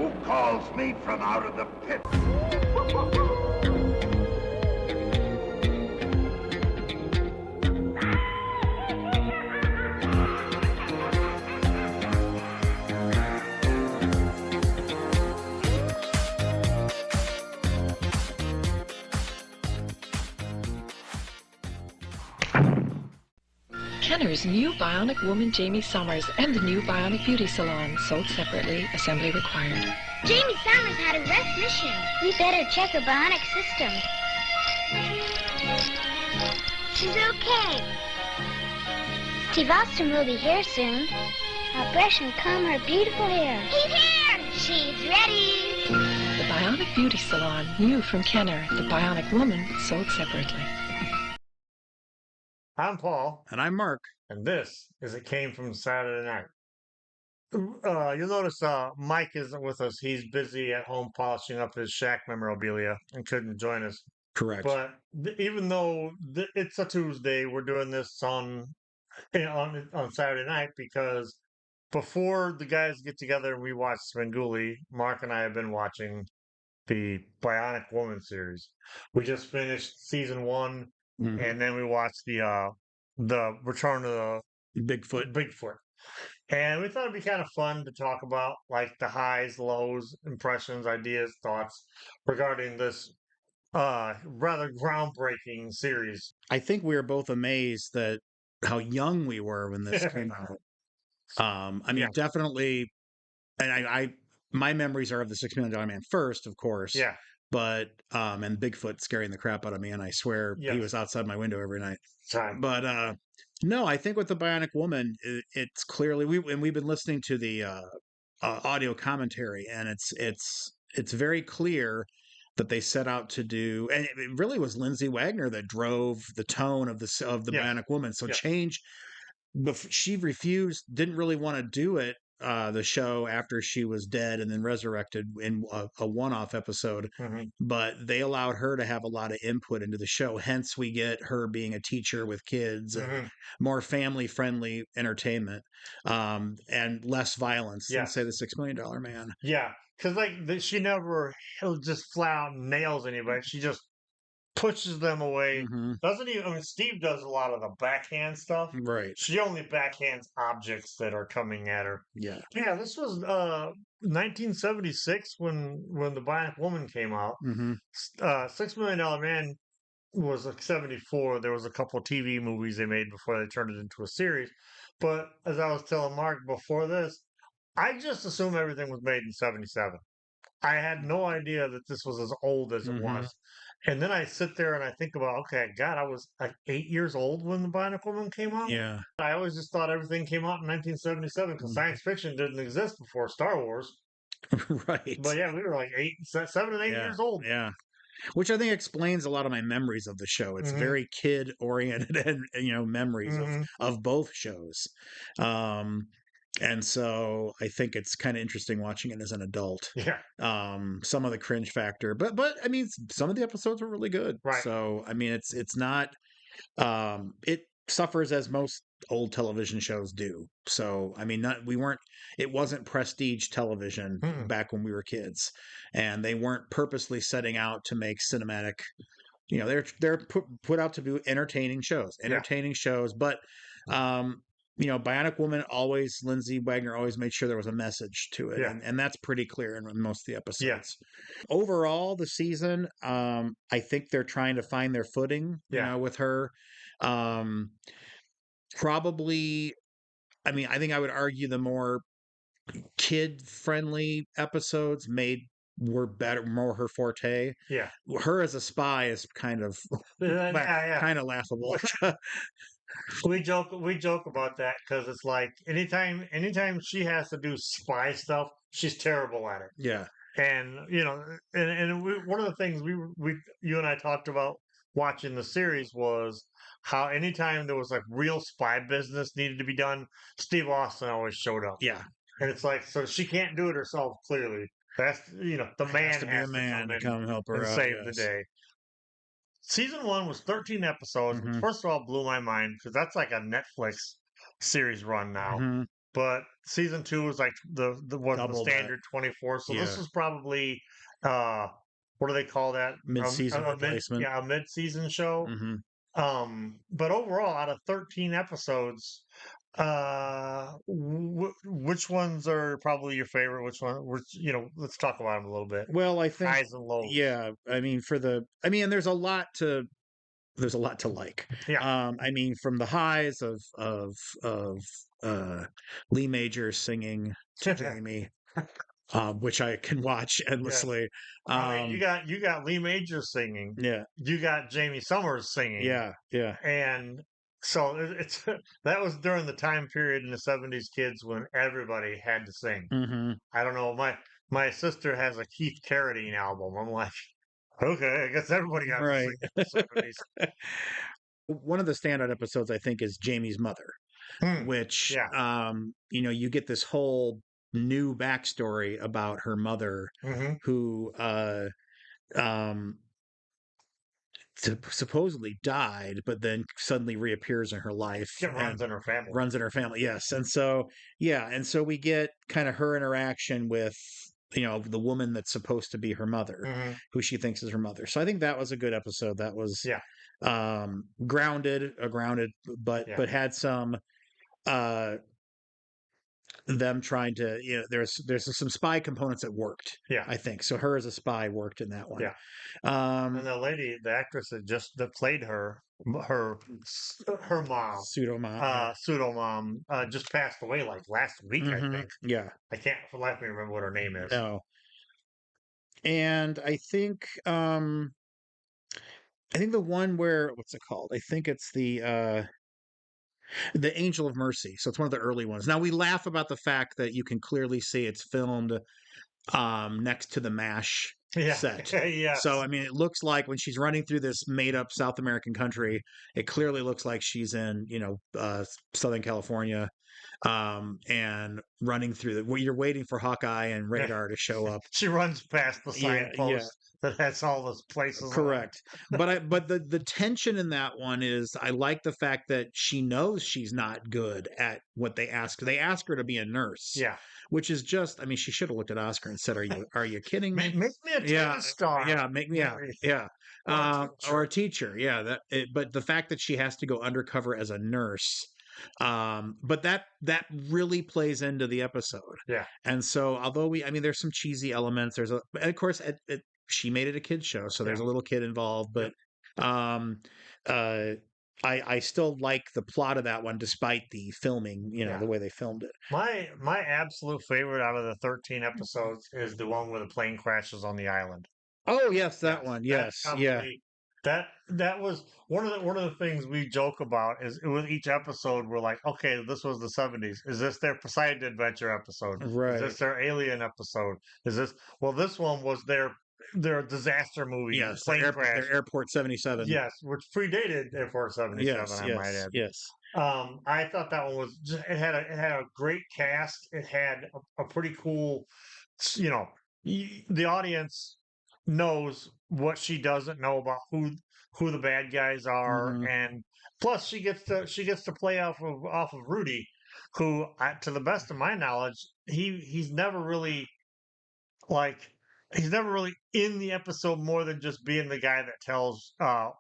Who calls me from out of the pit? Kenner's new Bionic Woman Jamie Summers and the new Bionic Beauty Salon, sold separately, assembly required. Jamie Summers had a rough mission. We better check her bionic system. She's okay. Steve Austin will be here soon. I'll brush and comb her beautiful hair. He's here! She's ready! The Bionic Beauty Salon, new from Kenner. The Bionic Woman, sold separately. I'm Paul. And I'm Mark. And this is It Came From Saturday Night. You'll notice Mike isn't with us. He's busy at home polishing up his Shaq memorabilia and couldn't join us. Correct. But even though it's a Tuesday, we're doing this on Saturday night because before the guys get together and we watch Svengoolie, Mark and I have been watching the Bionic Woman series. We just finished season 1. Mm-hmm. And then we watched the Return of the Bigfoot. And we thought it'd be kind of fun to talk about like the highs, lows, impressions, ideas, thoughts regarding this rather groundbreaking series. I think we were both amazed at how young we were when this came out. I mean, definitely, and my memories are of the $6 Million Man first, of course. Yeah. But and Bigfoot scaring the crap out of me, and I swear he was outside my window every night. Time. But no, I think with the Bionic Woman, it's clearly we've been listening to the audio commentary, and it's very clear that they set out to do, and it really was Lindsay Wagner that drove the tone of the Bionic Woman. So change, she didn't really want to do it. The show after she was dead and then resurrected in a one-off episode, but they allowed her to have a lot of input into the show. Hence, we get her being a teacher with kids, and more family-friendly entertainment, and less violence than say the $6 Million Man. Yeah, because she never just flat out nails anybody. She just pushes them away. Doesn't even, I mean, Steve does a lot of the backhand stuff. Right. She only backhands objects that are coming at her. Yeah. Yeah, this was 1976 when the Bionic Woman came out. $6 Million Man was like 74. There was a couple of TV movies they made before they turned it into a series. But as I was telling Mark before this, I just assumed everything was made in 77. I had no idea that this was as old as it was. And then I sit there and I think about, okay, God, I was like 8 years old when the Bionic Woman came out. Yeah. I always just thought everything came out in 1977 because science fiction didn't exist before Star Wars. Right. But yeah, we were like 7 and 8 years old. Yeah. Which I think explains a lot of my memories of the show. It's very kid oriented and memories of both shows. And so I think it's kind of interesting watching it as an adult. Yeah. Some of the cringe factor, but I mean, some of the episodes were really good. Right. So I mean, it's not. It suffers as most old television shows do. So I mean, it wasn't prestige television back when we were kids, and they weren't purposely setting out to make cinematic. They're put out to be entertaining shows, but. Bionic Woman Lindsay Wagner always made sure there was a message to it. Yeah. And that's pretty clear in most of the episodes. Yeah. Overall, the season, I think they're trying to find their footing, with her. Probably, I mean, I think I would argue the more kid-friendly episodes were better, more her forte. Yeah. Her as a spy is kind of kind of laughable. We joke about that because it's like anytime she has to do spy stuff, she's terrible at it. Yeah. And one of the things you and I talked about watching the series was how anytime there was like real spy business needed to be done, Steve Austin always showed up. Yeah. And it's like, so she can't do it herself, clearly. That's the man has to be a man to come help her and save the day. Season 1 was 13 episodes, which first of all blew my mind because that's like a Netflix series run now. but season 2 was like was the Double that. standard 24. So this Yeah. was probably uh what do they call that? Mid-season replacement. A mid-season show. Hmm. But overall, out of 13 episodes, which ones are probably your favorite? Let's talk about them a little bit. Well, I think, Highs and lows. yeah. I mean, there's a lot to like. Yeah. I mean, from the highs of uh, Lee Majors singing to Jamie, which I can watch Yes. endlessly. I mean, Um, you got Lee Majors singing. yeah, You got Jamie Summers singing, yeah, yeah. and so it's that was during the time period in the 70s kids when everybody had to sing. Hmm. I don't know. My sister has a Keith Carradine album. I'm like, okay, I guess everybody got to Right. sing in the 70s. One of the standout episodes, I think, is Jamie's mother, Hmm. which, Yeah. you get this whole new backstory about her mother, Hmm. who um, supposedly died, but then suddenly reappears in her life It and runs in her family. runs in her family. Yes, and so yeah, and so we get kind of her interaction with the woman that's supposed to be her mother, Hmm. who she thinks is her mother. So I think that was a good episode. That was Yeah. grounded, but Yeah. but had some uh them trying to there's some spy components that worked. Yeah. I think so. Her as a spy worked in that one. Yeah. And Um, the actress that played her her mom, Pseudo mom. Yeah. pseudo mom, just passed away like last week, I Hmm. think. Yeah. I can't for the life of me remember what her name is. No. And I think the one where what's it called? I think it's the Angel of Mercy. So it's one of the early ones. Now we laugh about the fact that you can clearly see it's filmed next to the MASH Yeah. set. So Yes. I mean it looks like when she's running through this made up South American country, it clearly looks like she's in, Southern California, and running through the you're waiting for Hawkeye and Radar to show up. She runs past the Yeah, yeah. signpost that has all those places on it. Correct. But the tension in that one is I like the fact that she knows she's not good at what they ask. They ask her to be a nurse, Yeah. which is just I mean, she should have looked at Oscar and said, are you kidding me? Make me a Yeah, tennis star. yeah, make me yeah, yeah. Or a Or teacher. a teacher. Yeah, but the fact that she has to go undercover as a nurse, but that really plays into the episode. Yeah. And so although I mean there's some cheesy elements, and of course she made it a kid's show, so there's Yeah. a little kid involved, Yep. but uh I still like the plot of that one despite the filming, Yeah. the way they filmed it. My absolute favorite out of the 13 episodes is the one where the plane crashes on the island. Oh yes, that Yes, one. that's Yes, yeah. probably that was one of the things we joke about is with each episode we're like, okay, this was the 70s. Is this their Poseidon Adventure episode? Is Right. this their Alien episode? This one was their disaster movie, Yes, plane crash. their Airport 77. Yes, which predated Airport 77, Yes, I might yes, add. yes. I thought that one was it had a great cast. It had a pretty cool, you know, the audience knows what she doesn't know about who the bad guys are, Hmm. and plus she gets to play off of Rudy, who, to the best of my knowledge, he's never really like he's never really in the episode more than just being the guy that tells I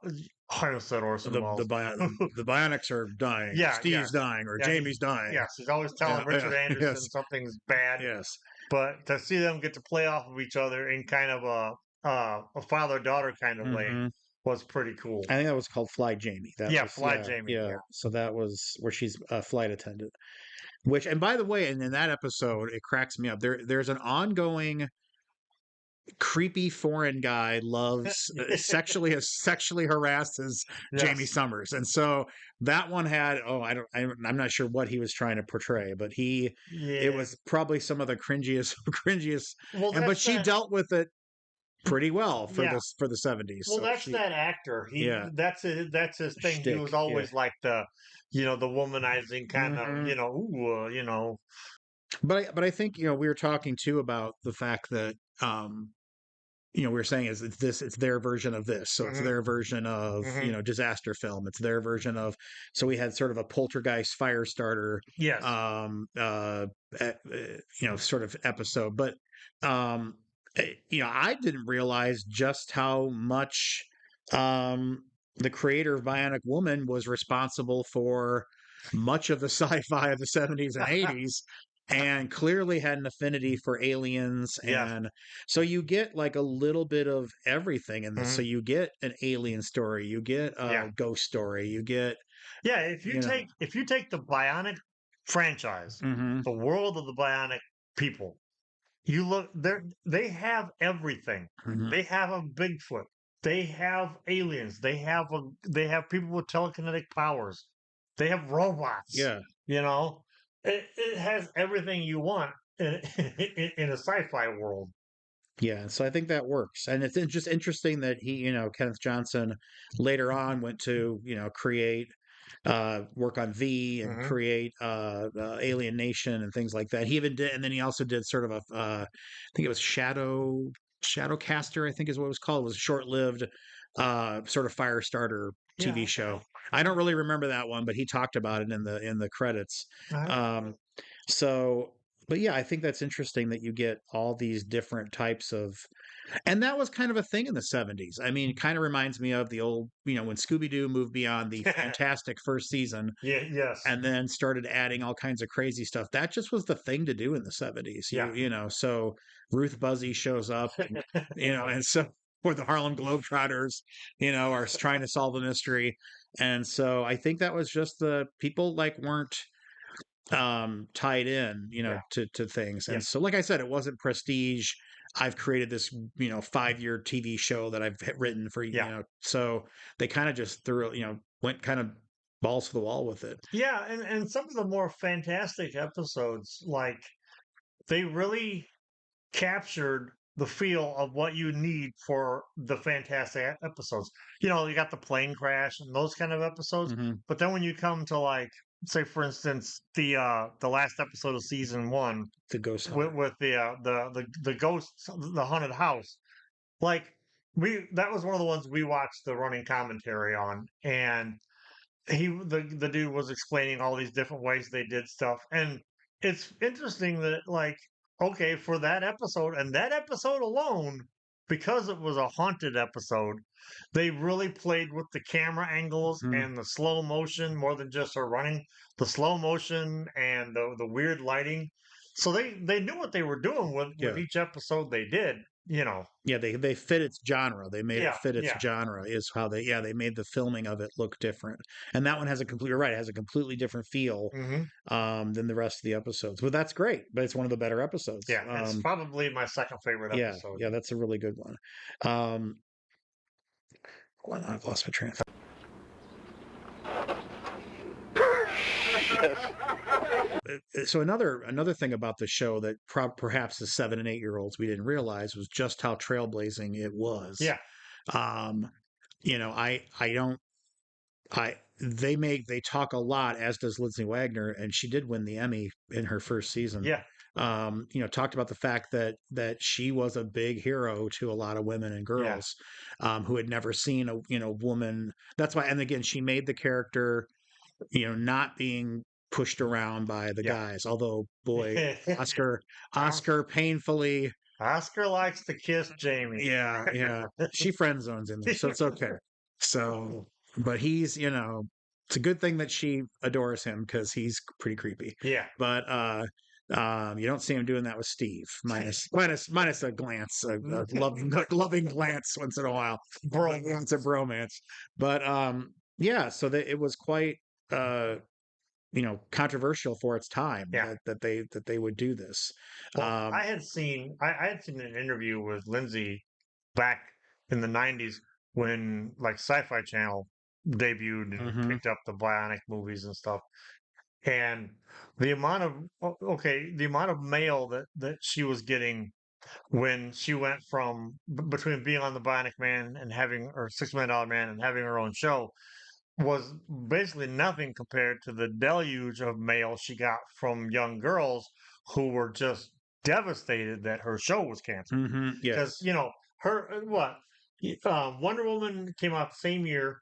almost said Orson Welles. The Bionics are dying. Yeah, Steve's dying, or yeah, Jamie's dying. yes, he's always telling Yeah, Richard yeah, Anderson yes, something's bad. yes. But to see them get to play off of each other in kind of a father daughter kind of way Hmm. was pretty cool. I think that was called Fly Jamie. Yeah, Fly Jamie. yeah. Yeah. So that was where she's a flight attendant. Which, and by the way, and in that episode, it cracks me up. There's an ongoing creepy foreign guy loves sexually harasses Jamie Yes. Summers, and so that one had I'm not sure what he was trying to portray, but it Yeah. was probably some of the cringiest cringiest, Well, but she dealt with it pretty well for Yeah. for the 70s. Well, So that's that actor. Yeah. That's his thing. He Shtick, was yeah. always like the womanizing kind of, Mhm. ooh. But I think we were talking too about the fact that we were saying is it's their version of this. So it's Mhm. their version of, Mhm. disaster film. It's their version of, so we had sort of a poltergeist fire starter, Yes. sort of episode. But, I didn't realize just how much, the creator of Bionic Woman was responsible for much of the sci-fi of the 70s and 80s, and clearly had an affinity for aliens. Yes. And so you get like a little bit of everything in this. So Mhm. you get an alien story, you get Yeah. a ghost story, you get, Yeah, if you you know, take the Bionic franchise, hmm the world of the Bionic people, you look there, they have everything. hmm They have a Bigfoot. They have aliens. They have people with telekinetic powers. They have robots. yeah, You know, it has everything you want in, in a sci-fi world. yeah. So I think that works. And it's just interesting that Kenneth Johnson later on went to, create, work on V and Hmm. create Alien Nation and things like that. He even did, and then he also did sort of I think it was Shadowcaster, I think is what it was called. It was a short-lived sort of fire starter TV Yeah. show. I don't really remember that one, but he talked about it in the credits. Uh-huh. Um, so, but yeah, I think that's interesting that you get all these different types of, and that was kind of a thing in the 70s. I mean, it kind of reminds me of the old, when Scooby-Doo moved beyond the fantastic first season Yeah. Yes. and then started adding all kinds of crazy stuff. That just was the thing to do in the 70s. Yeah. So Ruth Buzzy shows up, and so or the Harlem Globetrotters, are trying to solve a mystery. And so I think that was just the people like weren't tied in, Yeah. to things. Yeah. And so like I said, it wasn't prestige. I've created this, 5-year TV show that I've written for, Yeah. so they kind of just threw, went kind of balls to the wall with it. Yeah, and some of the more fantastic episodes, like they really captured the feel of what you need for the fantastic episodes. You got the plane crash and those kind of episodes, hmm but then when you come to like, say for instance, the last episode of season 1 The ghost with, hunter. the ghosts, the haunted house, like we that was one of the ones we watched the running commentary on, and the dude was explaining all these different ways they did stuff, and it's interesting that, like, okay, for that episode and that episode alone, because it was a haunted episode, they really played with the camera angles Mhm. and the slow motion more than just her running, the slow motion and the weird lighting. So they knew what they were doing with Yeah. each episode they did. Yeah, they fit its genre. They made it Yeah, fit its yeah. genre is how they made the filming of it look different. And that one has a complete you're right, it has a completely different feel Hmm. than the rest of the episodes. But that's great. But it's one of the better episodes. Yeah, it's probably my second favorite Yeah, episode. yeah, that's a really good one. Um well, I've lost my train of thought. So another thing about the show that perhaps the 7 and 8 year olds we didn't realize was just how trailblazing it was. Yeah, Um, I don't they talk a lot, as does Lindsay Wagner, and she did win the Emmy in her first season. yeah, Talked about the fact that she was a big hero to a lot of women and yeah, girls who had never seen a woman. That's why, and again, she made the character, not being pushed around by the yeah. guys. Although, boy, Oscar Os- Oscar painfully, Oscar likes to kiss Jamie. yeah, she friend zones in there, so it's okay. So, but he's, it's a good thing that she adores him because he's pretty creepy. Yeah, But you don't see him doing that with Steve, minus a glance, a loving glance once in a while. bro. It's a bromance. But yeah, so it was quite controversial for its time Yeah. that they would do this. Well, Um, I had seen an interview with Lindsay back in the '90s when like Sci-Fi Channel debuted and mhm, picked up the Bionic movies and stuff, and the amount of the amount of mail that she was getting when she went from between being on the Bionic Man and having or $6 Million Man and having her own show was basically nothing compared to the deluge of mail she got from young girls who were just devastated that her show was canceled. Because, yes. what? Wonder Woman came out the same year,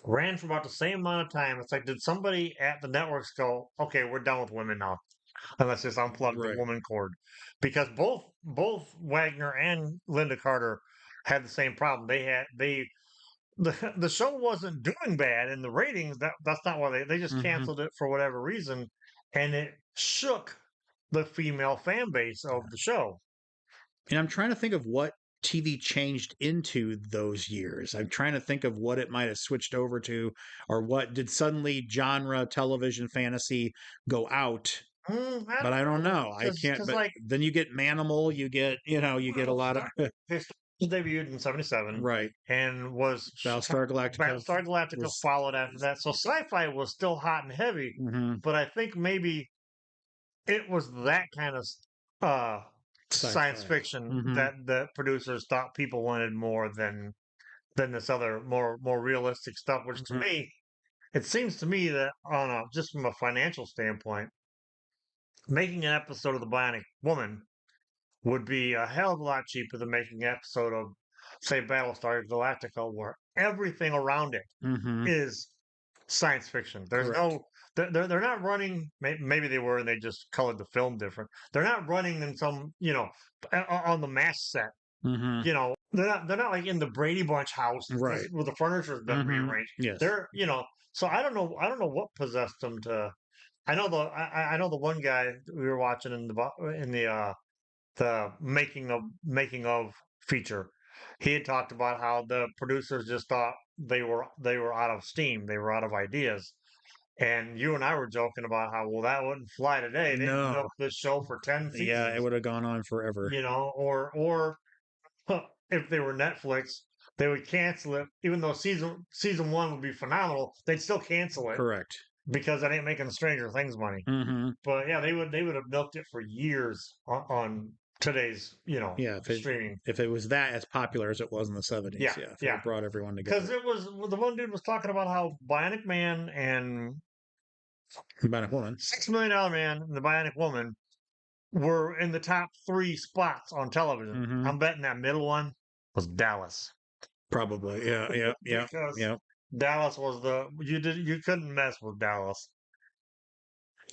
ran for about the same amount of time. It's like, did somebody at the networks go, okay, we're done with women now, and let's just unplug the Right. woman cord, because both Wagner and Linda Carter had the same problem. The show wasn't doing bad in the ratings. That's not why they just Hmm. canceled it for whatever reason, and it shook the female fan base of the show. And I'm trying to think of what TV changed into those years. I'm trying to think of what it might have switched over to, or what did suddenly genre, television, fantasy go out. I But I don't don't know, know. I can't. because But like, then you get Manimal. You get a well, lot of it debuted in '77 right. and was Battlestar Galactica Battlestar Galactica was followed after that. So sci-fi was still hot and heavy, mhm, but I think maybe it was that kind of uh, science sci-fi. fiction Hmm. that the producers thought people wanted more than this other more realistic stuff. Which to Hmm. me, it seems to me that on a just from a financial standpoint, making an episode of the Bionic Woman would be a hell of a lot cheaper than making an episode of, say, Battlestar Galactica, where everything around it Hmm. is science fiction. There's Correct. no, they're not running. Maybe they were, and they just colored the film different. They're not running in some, on the mass set. Hmm. They're not like in the Brady Bunch house Right. where the furniture's been Hmm. rearranged. Yes. So I don't know what possessed them to. I know the one guy we were watching in the making of feature. He had talked about how the producers just thought they were out of steam, they were out of ideas. And you and I were joking about how, well, that wouldn't fly today. They'd milk No. this show for 10 Yeah, it seasons, would have gone on forever. or if they were Netflix, they would cancel it, even though season one would be phenomenal. They'd still cancel it Correct. because it ain't making Stranger Things money. Hmm. But yeah, they would have milked it for years on today's Yeah, streaming. if it was that as popular as it was in the 70s, Yeah, yeah, if it yeah. had brought everyone Because together. it was the one dude was talking about how Bionic Man and Bionic Woman. $6 Million Man and the Bionic Woman were in the top three spots on television. Hmm. I'm betting that middle one was Dallas. Probably. Yeah, yeah, yeah, Because yeah. Dallas was you couldn't mess with Dallas.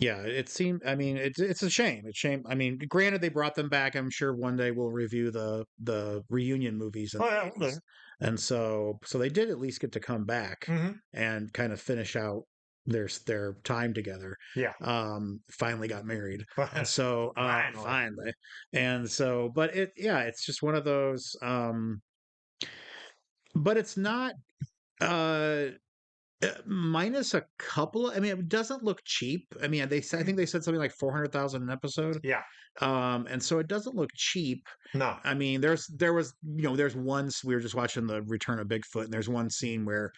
Yeah, it seemed. I mean, it's a shame. It's a shame. I mean, granted, they brought them back. I'm sure one day we'll review the reunion movies in Oh the yeah, okay. 80s. And so they did at least get to come back Hmm. and kind of finish out their time together. Yeah. Finally got married, and Finally. finally, and so, but it's just one of those. But it's not. Uh, Minus a couple. I mean, it doesn't look cheap. I mean, I think they said something like 400,000 an episode. Yeah. And so it doesn't look cheap. No. I mean, there's we were just watching the Return of Bigfoot, and there's one scene where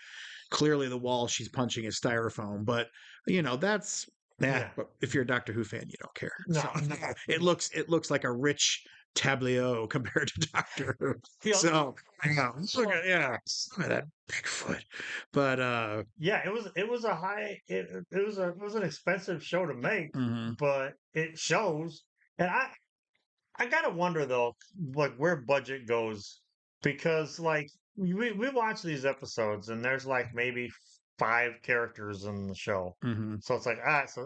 clearly the wall she's punching is styrofoam, but that's Yeah. but if you're a Doctor Who fan, you don't care. No. So No. it looks like a rich tableau compared to Doctor Who. Yeah. So look at that Bigfoot. But Yeah, it was a high it was an expensive show to make, mhm, but it shows. And I gotta wonder though, like where budget goes, because like we watch these episodes and there's like maybe five characters in the show, mhm. so it's like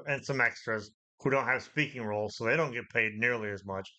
and some extras who don't have speaking roles, so they don't get paid nearly as much.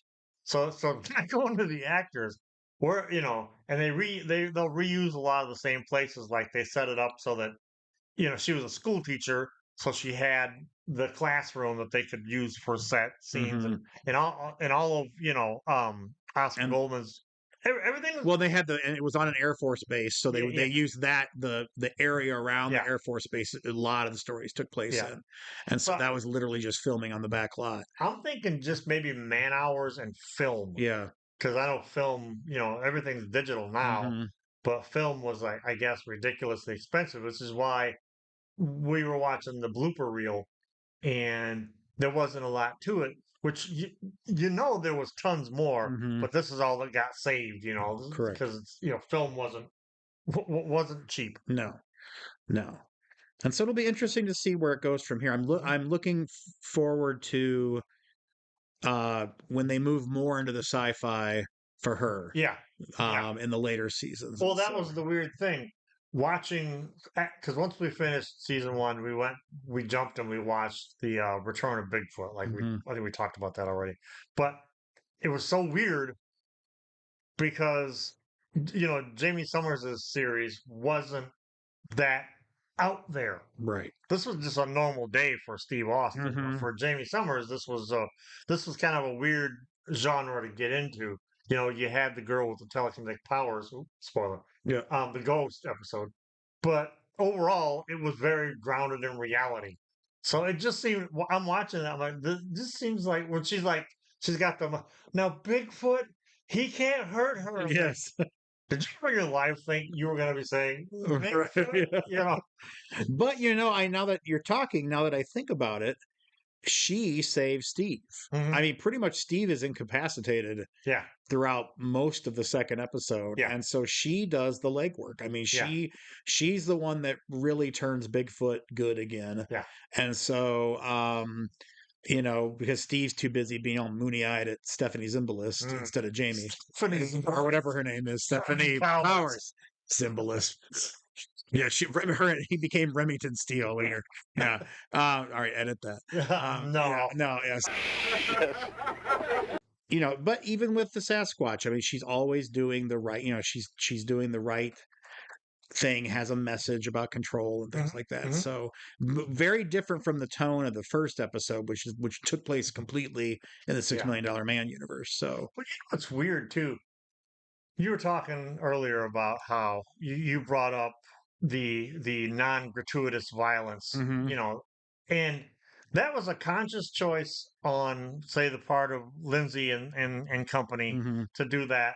So I go into the actors, where and they'll reuse a lot of the same places, like they set it up so that she was a school teacher, so she had the classroom that they could use for set scenes, and Mhm. all of Oscar And Goldman's everything was. well, and it was on an Air Force base, so Yeah, yeah, they used the area around the yeah, Air Force base. A lot of the stories took place yeah. in, and so So that was literally just filming on the back lot. I'm thinking just maybe man hours and film, Yeah. because I know film, everything's digital now, Hmm. but film was, like, I guess, ridiculously expensive, which is why we were watching the blooper reel and there wasn't a lot to it, which there was tons more, Hmm. but this is all that got saved, Correct. because film wasn't cheap. No, no. And so it'll be interesting to see where it goes from here. Mhm. I'm looking forward to when they move more into the sci-fi. for her. Yeah. In the later seasons. Well, that was the weird thing. Watching, because once we finished season 1, we jumped and we watched the Return of Bigfoot. Like I think we talked about that already. But it was so weird because Jamie Summers' series wasn't that out there. Right. This was just a normal day for Steve Austin. But for Jamie Summers, this was kind of a weird genre to get into. You had the girl with the telekinetic powers. Oops, spoiler. Yeah. The ghost episode, but overall, it was very grounded in reality. So it just seemed. I'm watching that. I'm like, this seems like when she's like, she's got the now Bigfoot. He can't hurt her. Yes. Did you ever in your life think you were going to be saying, Bigfoot? Yeah. But now that you're talking, now that I think about it, she saves Steve. I mean, pretty much Steve is incapacitated Yeah. throughout most of the second episode. Yeah. And so she does the legwork. I mean, she's the one that really turns Bigfoot good again. Yeah. And so because Steve's too busy being all moony-eyed at Stephanie Zimbalist instead of Jamie. Or whatever her name is. Stephanie Powers. Zimbalist. Yeah, he became Remington Steele later. Yeah. All right, edit that. No, yes. But even with the Sasquatch, I mean, she's always doing the right, she's doing the right thing, has a message about control and things like that. So very different from the tone of the first episode, which took place completely in the $6 Million Man universe. So what's weird too. You were talking earlier about how you brought up the non-gratuitous violence, and that was a conscious choice on, say, the part of Lindsay and company to do that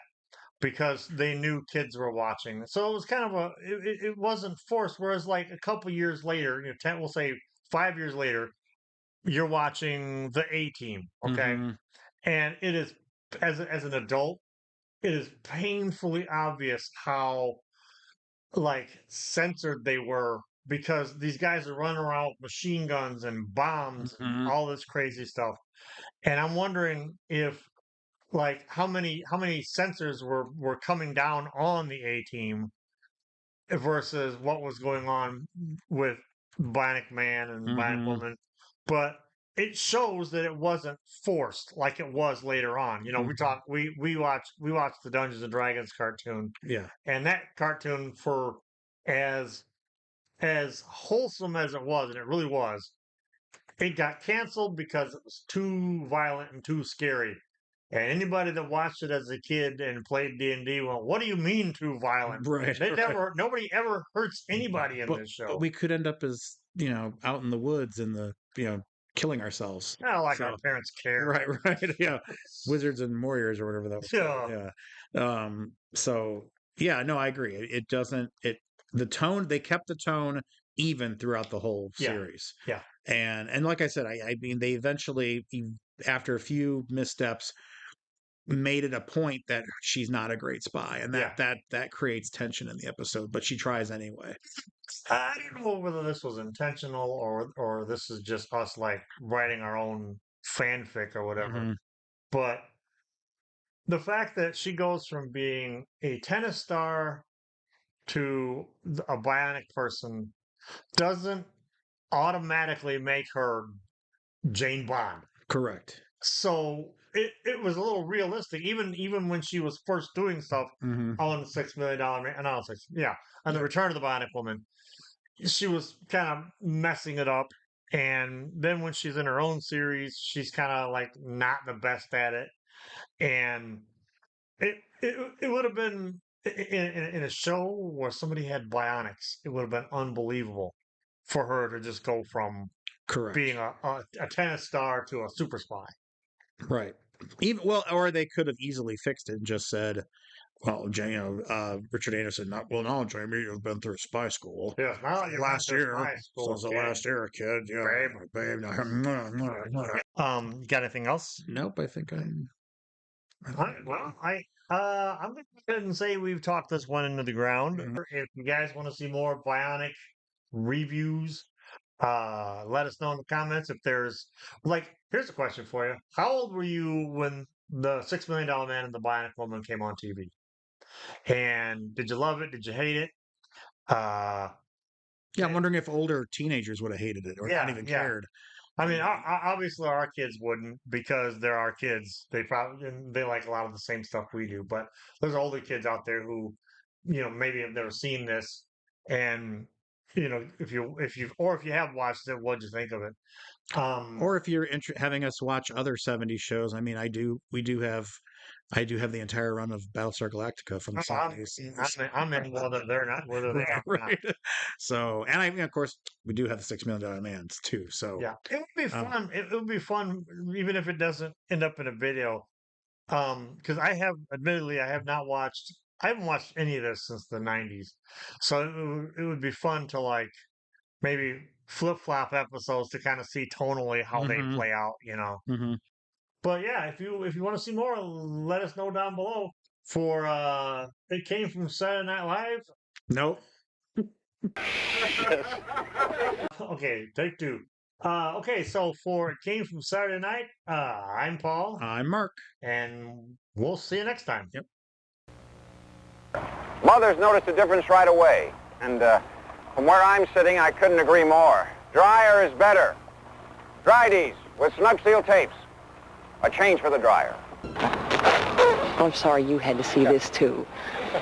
because they knew kids were watching. So it was kind of it wasn't forced. Whereas like a couple years later, we'll say 5 years later, you're watching the A-Team, okay, and it is as an adult, it is painfully obvious how like censored they were because these guys are running around with machine guns and bombs and all this crazy stuff. And I'm wondering if like how many censors were coming down on the A-Team versus what was going on with Bionic Man and Bionic Woman. But it shows that it wasn't forced like it was later on. We watched the Dungeons and Dragons cartoon. Yeah. And that cartoon, for as wholesome as it was, and it really was, it got canceled because it was too violent and too scary. And anybody that watched it as a kid and played D&D, well, what do you mean too violent? Right. Nobody ever hurts anybody in this show. But we could end up as, out in the woods in the, killing ourselves. Not like our parents care. Right. Yeah. Wizards and warriors or whatever that was. Yeah. So yeah, no, I agree. It doesn't, the tone, they kept the tone even throughout the whole series. Yeah. And like I said, I mean, they eventually, after a few missteps, made it a point that she's not a great spy, and that creates tension in the episode, but she tries anyway. I don't know whether this was intentional or this is just us like writing our own fanfic or whatever. But the fact that she goes from being a tennis star to a bionic person doesn't automatically make her Jane Bond. Correct. So it was a little realistic, even when she was first doing stuff on the $6 Million Man, on the Return of the Bionic Woman, she was kind of messing it up. And then when she's in her own series, she's kind of like not the best at it. And it would have been in a show where somebody had bionics, it would have been unbelievable for her to just go from being a tennis star to a super spy. Right. Or they could have easily fixed it and just said, well, Richard Anderson, no, Jamie, you've been through spy school. Yeah, last year. Since the last year, kid. Yeah, babe. Got anything else? Nope, I think I'm going to go ahead and say we've talked this one into the ground. If you guys want to see more Bionic reviews, let us know in the comments. If there's here's a question for you: how old were you when the $6 Million Man and the Bionic Woman came on TV. And did you love it? Did you hate it? Yeah, I'm wondering if older teenagers would have hated it or not Yeah, even yeah. cared. I mean, obviously our kids wouldn't because they're our kids. They probably and they like a lot of the same stuff we do. But there's older kids out there who, maybe have never seen this, and if you have watched it, what'd you think of it? Or if you're having us watch other 70s shows, I mean, I do have the entire run of Battlestar Galactica from the I'm 70s. I'm in whether they are or not. Right. So, and of course, we do have the $6 Million Man too. So, Yeah, it would be um, fun. It would be fun, even if it doesn't end up in a video. Because admittedly, I haven't watched any of this since the '90s, so it would be fun to like maybe flip flop episodes to kind of see tonally how they mhm, play out. mhm. But yeah, if you want to see more, let us know down below. For it came from Saturday Night Live. Nope. Okay, take two. Okay, so for it came from Saturday night. I'm Paul, I'm Mark. and we'll see you next time. Yep. Mothers noticed a difference right away, and from where I'm sitting, I couldn't agree more. Dryer is better. Drydees with snug seal tapes. A change for the dryer. I'm sorry you had to see this too.